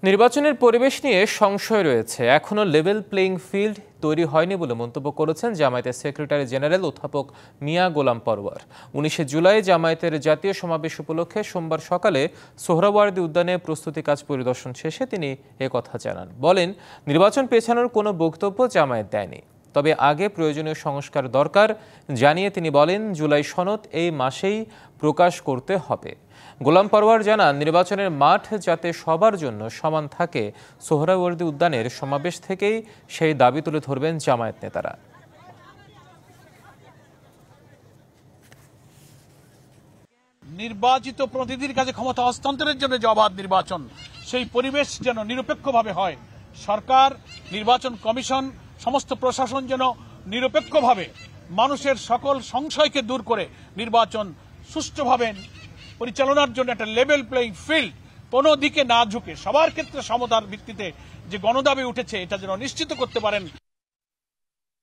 নির্বাচনের পরিবেশ নিয়ে সংশয় রয়েছে, এখনো লেভেল প্লেইং ফিল্ড তৈরি হয়নি বলে মন্তব্য করেছেন জামায়াতের সেক্রেটারি জেনারেল অধ্যাপক মিয়া গোলাম পরওয়ার। 19 জুলাই জামায়াতের জাতীয় সমাবেশ উপলক্ষে সোমবার সকালে সোহরাওয়ার্দী উদ্যানে প্রস্তুতি কাজ পরিদর্শন শেষে তিনি একথা জানান। বলেন, নির্বাচন পেছানোর কোনো বক্তব্য জামায়াত দেয়নি, তবে আগে প্রয়োজনীয় সংস্কার দরকার জানিয়ে তিনি বলেন, জুলাই সনদ এই মাসেই প্রকাশ করতে হবে। গোলাম পরওয়ার জানান, নির্বাচনের মাঠ যাতে সবার জন্য সমান থাকে, সোহরাওয়ার্দী উদ্যানের সমাবেশ থেকেই সেই দাবি তুলে ধরবেন জামায়াত নেতারা। নির্বাচিত প্রতিনিধির কাছে ক্ষমতা হস্তান্তরের জন্য যে অবাধ নির্বাচন, সেই পরিবেশ যেন নিরপেক্ষভাবে হয়। সরকার, নির্বাচন কমিশন, সমস্ত প্রশাসন যেন নিরপেক্ষভাবে মানুষের সকল সংশয়কে দূর করে নির্বাচন সুষ্ঠুভাবে পরিচালনার জন্য একটা লেভেল প্লেইং ফিল্ড, কোনো দিকে না ঝুঁকে সবার ক্ষেত্রে সমতার ভিত্তিতে যে গণদাবি উঠেছে এটা যেন নিশ্চিত করতে পারেন।